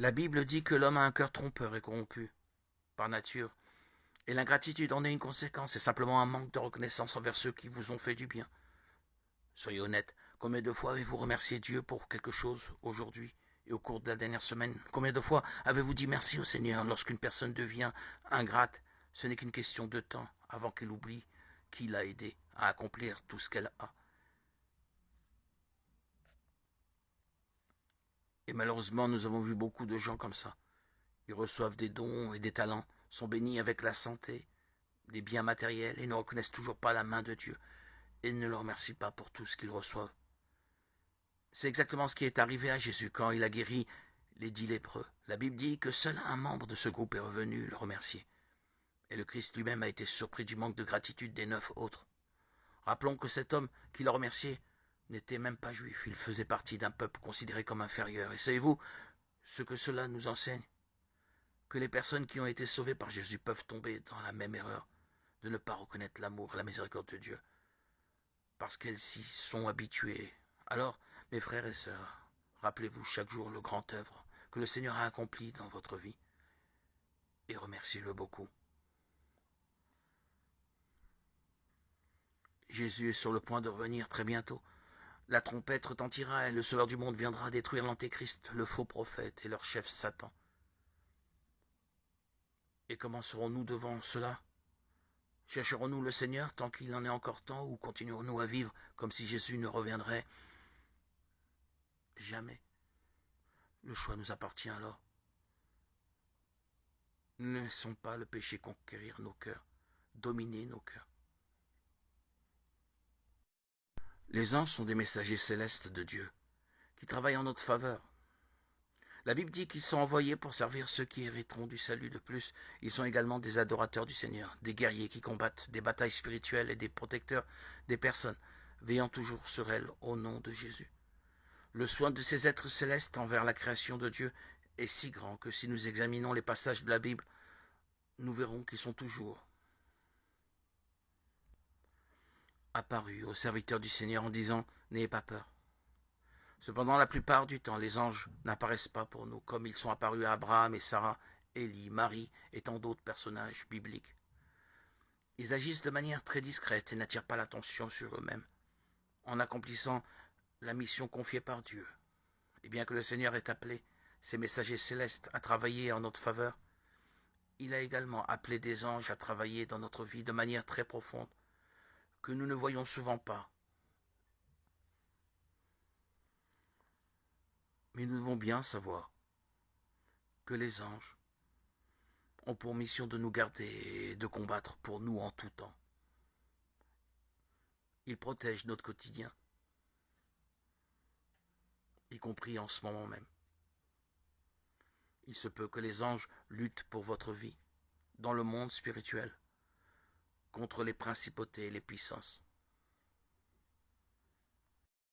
La Bible dit que l'homme a un cœur trompeur et corrompu, par nature, et l'ingratitude en est une conséquence, c'est simplement un manque de reconnaissance envers ceux qui vous ont fait du bien. Soyez honnête, combien de fois avez-vous remercié Dieu pour quelque chose aujourd'hui et au cours de la dernière semaine? Combien de fois avez-vous dit merci au Seigneur lorsqu'une personne devient ingrate? Ce n'est qu'une question de temps avant qu'elle oublie qui l'a aidé à accomplir tout ce qu'elle a. Et malheureusement, nous avons vu beaucoup de gens comme ça. Ils reçoivent des dons et des talents, sont bénis avec la santé, des biens matériels et ne reconnaissent toujours pas la main de Dieu et ne le remercient pas pour tout ce qu'ils reçoivent. C'est exactement ce qui est arrivé à Jésus quand il a guéri les 10 lépreux. La Bible dit que seul un membre de ce groupe est revenu le remercier. Et le Christ lui-même a été surpris du manque de gratitude des 9 autres. Rappelons que cet homme qui l'a remercié n'était même pas juif, il faisait partie d'un peuple considéré comme inférieur. Et savez-vous ce que cela nous enseigne? Que les personnes qui ont été sauvées par Jésus peuvent tomber dans la même erreur de ne pas reconnaître l'amour et la miséricorde de Dieu, parce qu'elles s'y sont habituées. Alors, mes frères et sœurs, rappelez-vous chaque jour le grand œuvre que le Seigneur a accompli dans votre vie et remerciez-le beaucoup. Jésus est sur le point de revenir très bientôt. La trompette retentira et le Sauveur du monde viendra détruire l'Antéchrist, le faux prophète et leur chef Satan. Et comment serons-nous devant cela? Chercherons-nous le Seigneur tant qu'il en est encore temps ou continuerons-nous à vivre comme si Jésus ne reviendrait jamais? Le choix nous appartient alors. Ne laissons pas le péché conquérir nos cœurs, dominer nos cœurs. Les anges sont des messagers célestes de Dieu, qui travaillent en notre faveur. La Bible dit qu'ils sont envoyés pour servir ceux qui hériteront du salut. De plus, ils sont également des adorateurs du Seigneur, des guerriers qui combattent des batailles spirituelles et des protecteurs des personnes, veillant toujours sur elles au nom de Jésus. Le soin de ces êtres célestes envers la création de Dieu est si grand que si nous examinons les passages de la Bible, nous verrons qu'ils sont toujours apparus aux serviteurs du Seigneur en disant « N'ayez pas peur ». Cependant, la plupart du temps, les anges n'apparaissent pas pour nous, comme ils sont apparus à Abraham et Sarah, Élie, Marie et tant d'autres personnages bibliques. Ils agissent de manière très discrète et n'attirent pas l'attention sur eux-mêmes, en accomplissant la mission confiée par Dieu. Et bien que le Seigneur ait appelé ses messagers célestes à travailler en notre faveur, il a également appelé des anges à travailler dans notre vie de manière très profonde, que nous ne voyons souvent pas. Mais nous devons bien savoir que les anges ont pour mission de nous garder et de combattre pour nous en tout temps. Ils protègent notre quotidien, y compris en ce moment même. Il se peut que les anges luttent pour votre vie, dans le monde spirituel, contre les principautés et les puissances.